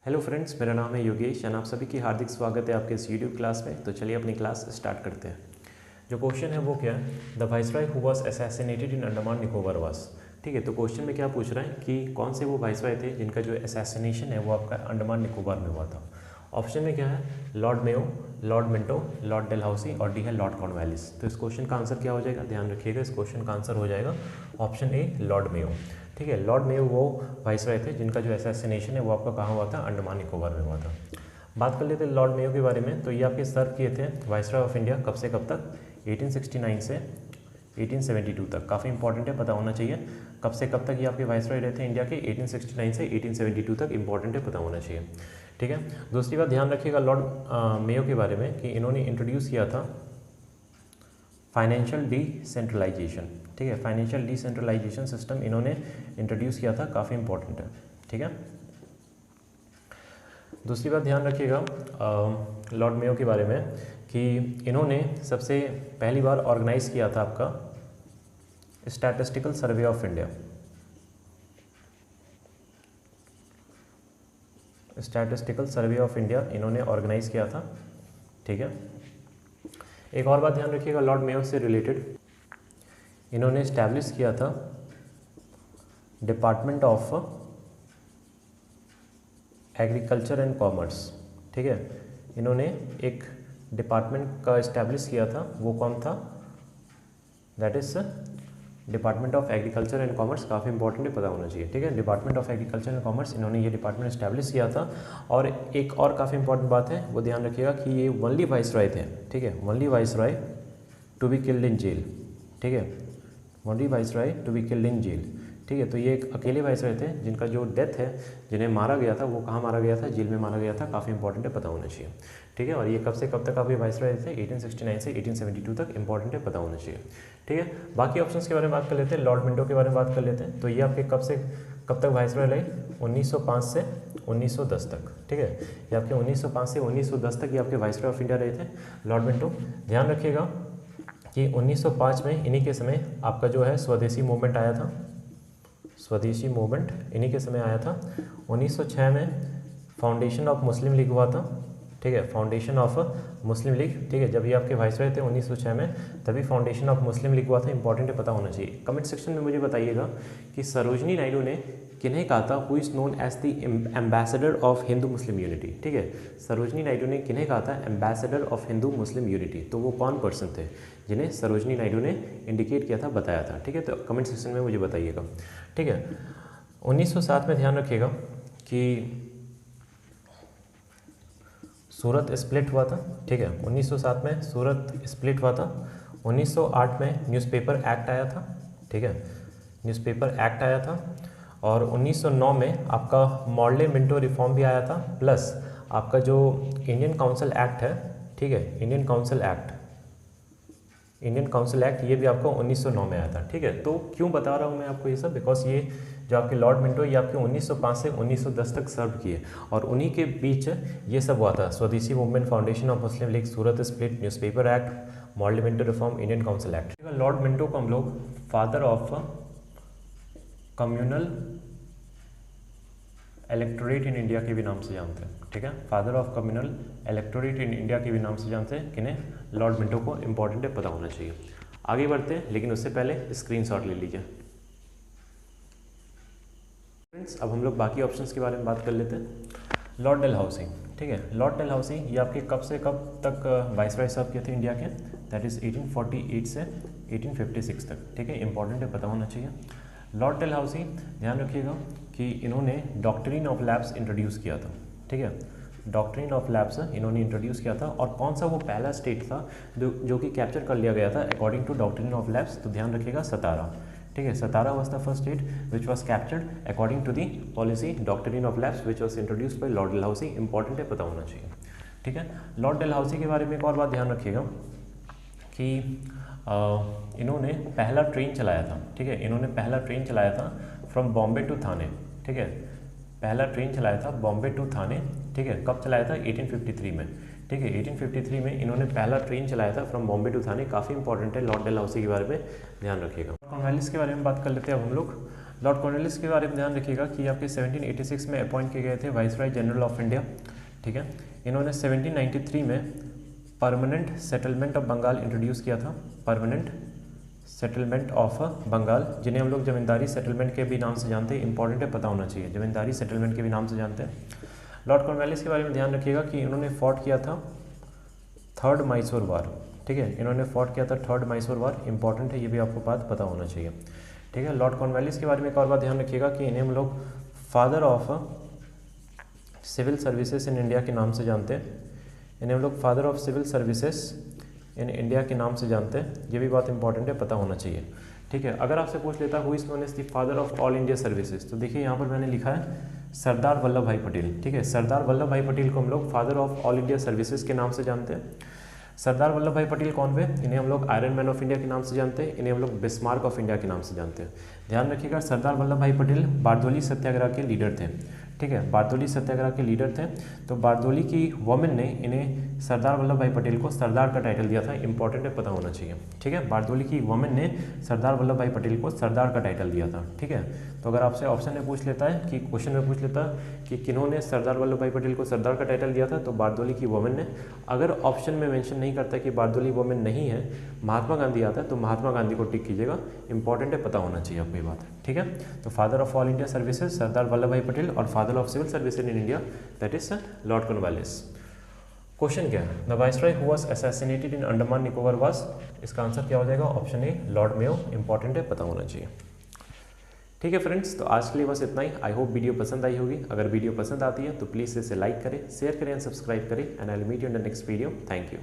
Hello friends, मेरा नाम है योगेश और आप सभी की हार्दिक स्वागत है आपके इस यूट्यूब क्लास में। तो चलिए अपनी क्लास स्टार्ट करते हैं। जो क्वेश्चन है वो क्या है, the viceroy who was assassinated in Andaman Nicobar was. ठीक है, तो क्वेश्चन में क्या पूछ रहा है कि कौन से वो वाइसरॉय थे जिनका जो असैसिनेशन है वो आपका अंडमान निकोबार में हुआ था। ऑप्शन में क्या है, Lord Mayo, Lord Minto, Lord Dalhousie और डी है लॉर्ड कॉर्नवालिस। तो इस क्वेश्चन का आंसर क्या हो जाएगा, ध्यान रखिएगा, इस क्वेश्चन का आंसर हो जाएगा ऑप्शन ए, लॉर्ड मेयो। ठीक है, लॉर्ड मेयो वो वाइसरॉय थे जिनका जो असैसिनेशन है वो आपका कहाँ हुआ था, अंडमान निकोबार में हुआ था। बात कर लेते हैं लॉर्ड मेयो के बारे में। तो ये आपके सर्व किए थे वाइसरॉय ऑफ इंडिया कब से कब तक, 1869 से 1872 तक। काफ़ी इंपॉर्टेंट है, पता होना चाहिए कब से कब तक ये आपके वाइसरॉय रहे थे इंडिया के। 1869 से 1872 तक इंपॉर्टेंट है, पता होना चाहिए। ठीक है, दूसरी बात ध्यान रखिएगा लॉर्ड मेयो के बारे में कि इन्होंने इंट्रोड्यूस किया था फाइनेंशियल डिसेंट्रलाइजेशन। ठीक है, फाइनेंशियल डिसेंट्रलाइजेशन सिस्टम इन्होंने इंट्रोड्यूस किया था, काफ़ी इंपॉर्टेंट है। ठीक है, दूसरी बात ध्यान रखिएगा लॉर्ड मेयो के बारे में कि इन्होंने सबसे पहली बार ऑर्गेनाइज किया था आपका statistical survey of India. Statistical survey of India इन्होंने ऑर्गेनाइज किया था। ठीक है, एक और बात ध्यान रखिएगा लॉर्ड मेयो से रिलेटेड, इन्होंने इस्टेब्लिश किया था department of agriculture and commerce. ठीक है, इन्होंने एक डिपार्टमेंट का इस्टेब्लिश किया था, वो कौन था, that is department of agriculture and commerce. काफ़ी इंपॉर्टेंट है, पता होना चाहिए। ठीक है, department of agriculture and commerce, इन्होंने ये डिपार्टमेंट इस्टेब्लिश किया था। और एक और काफ़ी इंपॉर्टेंट बात है, वो ध्यान रखिएगा कि ये ओनली वाइसरॉय थे। ठीक है, only viceroy to be killed in jail. ठीक है, only viceroy to be killed in jail. ठीक है, तो ये एक अकेले वाइसरॉय थे जिनका जो डेथ है, जिन्हें मारा गया था, वो कहाँ मारा गया था, जेल में मारा गया था। काफ़ी इंपॉर्टेंट है, पता होना चाहिए। ठीक है, और ये कब से कब तक आपके वाइसरॉय थे, 1869 से 1872 तक। इंपॉर्टेंट है, पता होना चाहिए। ठीक है, बाकी ऑप्शंस के बारे में बात कर लेते हैं। लॉर्ड मिंटो के बारे में बात कर लेते हैं। तो ये आपके कब से कब तक वाइसरॉय रहे, 1905 से 1910 तक। ठीक है, ये आपके 1905 से 1910 तक ये आपके वाइसरॉय ऑफ इंडिया रहे थे लॉर्ड मिंटो। ध्यान रखिएगा कि 1905 में इन्हीं के समय आपका जो है स्वदेशी मूवमेंट आया था। स्वदेशी मूवमेंट इन्हीं के समय आया था। 1906 में फाउंडेशन ऑफ मुस्लिम लीग हुआ था। ठीक है, फाउंडेशन ऑफ मुस्लिम लीग। ठीक है, जब ये आपके वाइसरॉय थे 1906 में, तभी फाउंडेशन ऑफ मुस्लिम लीग हुआ था। इंपॉर्टेंट है, पता होना चाहिए। कमेंट सेक्शन में मुझे बताइएगा कि सरोजनी नायडू ने किन्हें कहा था who is known as the ambassador of Hindu Muslim unity. ठीक है, सरोजनी नायडू ने किन्हें कहा था ambassador of Hindu Muslim unity. तो वो कौन पर्सन थे जिन्हें सरोजनी नायडू ने इंडिकेट किया था, बताया था। ठीक है, तो कमेंट सेक्शन में मुझे बताइएगा। ठीक है, 1907 में ध्यान रखिएगा कि सूरत स्प्लिट हुआ था। ठीक है, 1907 में सूरत स्प्लिट हुआ था। 1908 में न्यूज़पेपर एक्ट आया था। ठीक है, न्यूज़पेपर एक्ट आया था। और 1909 में आपका मॉडले मिंटो रिफॉर्म भी आया था, प्लस आपका जो इंडियन काउंसिल एक्ट है। ठीक है, इंडियन काउंसिल एक्ट ये भी आपको 1909 में आया था। ठीक है, तो क्यों बता रहा हूँ मैं आपको ये सब, बिकॉज ये जो आपके लॉर्ड मिंटो ये आपके 1905 से 1910 तक सर्व किए, और उन्हीं के बीच ये सब हुआ था। स्वदेशी movement, foundation of Muslim league, Surat split, newspaper act, model Minto reform, Indian council act. Lord Minto को हम लोग father of communal electorate in India के भी नाम से जानते हैं। ठीक है, father of communal electorate in India के भी नाम से जानते हैं किन्हें, लॉर्ड मिंटो को। इंपॉर्टेंट है, पता होना चाहिए। आगे बढ़ते हैं, लेकिन उससे पहले स्क्रीनशॉट ले लीजिए। फ्रेंड्स, अब हम लोग बाकी ऑप्शंस के बारे में बात कर लेते हैं। Lord Dalhousie. ठीक है, लॉर्ड डेलहाउसी ये आपके कब से कब तक वाइसरॉय सर्व किए थे इंडिया के, दैट इज़ 1848 से 1856 तक। ठीक है, इंपॉर्टेंट है, पता होना चाहिए। लॉर्ड डेलहाउसी ध्यान रखिएगा कि इन्होंने डॉक्ट्रिन ऑफ लैब्स इंट्रोड्यूस किया था। ठीक है, डॉक्ट्रिन ऑफ लैब्स इन्होंने इंट्रोड्यूस किया था। और कौन सा वो पहला स्टेट था जो कि कैप्चर कर लिया गया था according to doctrine of lapse, तो ध्यान रखिएगा सतारा। ठीक है, Satara was the first state which was captured according to the policy doctrine of lapse which was introduced by lord Dalhousie. Important है, पता होना चाहिए। ठीक है, लॉर्ड डेलहाउसी के बारे में एक और बात ध्यान रखिएगा कि इन्होंने पहला ट्रेन चलाया था। ठीक है, इन्होंने पहला ट्रेन चलाया था फ्रॉम बॉम्बे टू थाने। ठीक है, पहला ट्रेन चलाया था बॉम्बे टू थाने। ठीक है, कब चलाया था, 1853 में। ठीक है, 1853 में इन्होंने पहला ट्रेन चलाया था फ्रॉम बॉम्बे टू थाने। काफ़ी इंपॉर्टेंट है, लॉर्ड डेलहाउसी के बारे में ध्यान रखिएगा। कॉर्नवालिस के बारे में बात कर लेते हैं अब हम लोग। लॉर्ड कॉर्नवालिस के बारे में ध्यान रखिएगा कि आपके 1786 में अपॉइंट किए गए थे वाइसरॉय जनरल ऑफ इंडिया, ठीक है। इन्होंने 1793 में permanent settlement of Bengal introduce किया था, परमानेंट सेटलमेंट ऑफ बंगाल, जिन्हें हम लोग जमींदारी सेटलमेंट के भी नाम से जानते हैं। इंपॉर्टेंट है, पता होना चाहिए, जमींदारी सेटलमेंट के भी नाम से जानते हैं। लॉर्ड कॉर्नवालिस के बारे में ध्यान रखिएगा कि इन्होंने फॉट किया था थर्ड मैसूर वार, ठीक है। इन्होंने फॉट किया था थर्ड मैसूर वार, इंपॉर्टेंट है, ये भी आपको बात पता होना चाहिए, ठीक है। लॉर्ड कॉर्नवालिस के बारे में एक और बात ध्यान रखिएगा कि इन्हें हम लोग father of civil services in India के नाम से जानते हैं। इन्हें हम लोग father of civil services in India के नाम से जानते हैं, ये भी बात इंपॉर्टेंट है, पता होना चाहिए, ठीक है। अगर आपसे पूछ लेता who is known as the father of all India services, तो देखिए यहाँ पर मैंने लिखा है सरदार वल्लभ भाई पटेल, ठीक है। सरदार वल्लभ भाई पटेल को हम लोग father of all India services के नाम से जानते हैं। सरदार वल्लभ भाई पटेल कौन हुए? इन्हें हम लोग आयरन मैन ऑफ इंडिया के नाम से जानते हैं, इन्हें हम लोग बिस्मार्क ऑफ इंडिया के नाम से जानते हैं। ध्यान रखिएगा, सरदार वल्लभ भाई पटेल बारदोली सत्याग्रह के लीडर थे, ठीक है। बारदोली सत्याग्रह के लीडर थे, तो बारदोली की वोमेन ने इन्हें सरदार वल्लभ भाई पटेल को सरदार का टाइटल दिया था, इंपॉर्टेंट है, पता होना चाहिए, ठीक है। बारदोली की वोमेन ने सरदार वल्लभ भाई पटेल को सरदार का टाइटल दिया था, ठीक है। तो अगर आपसे ऑप्शन में पूछ लेता है कि क्वेश्चन में पूछ लेता है कि किन्होंने सरदार वल्लभ भाई पटेल को सरदार का टाइटल दिया था, तो बारदोली की वोमेन ने। अगर ऑप्शन में मेंशन नहीं करता कि बारदोली वोमेन नहीं है, महात्मा गांधी आता है, तो महात्मा गांधी को टिक कीजिएगा, इंपॉर्टेंट है, पता होना चाहिए आपको ये बात, ठीक है। तो father of all India services Sardar Vallabh Bhai Patel और father of civil services in India that is lord Cornwallis. Question क्या है? The viceroy who was assassinated in Andaman Nicobar was, इसका आंसर क्या हो जाएगा? Option A lord Mayo, important है, पता होना चाहिए, ठीक है फ्रेंड्स। तो आज के लिए बस इतना ही। आई होप वीडियो पसंद आई होगी। अगर वीडियो पसंद आती है तो प्लीज़ इसे लाइक करें, शेयर करें एंड सब्सक्राइब करें, and I will meet you in the next video. Thank you.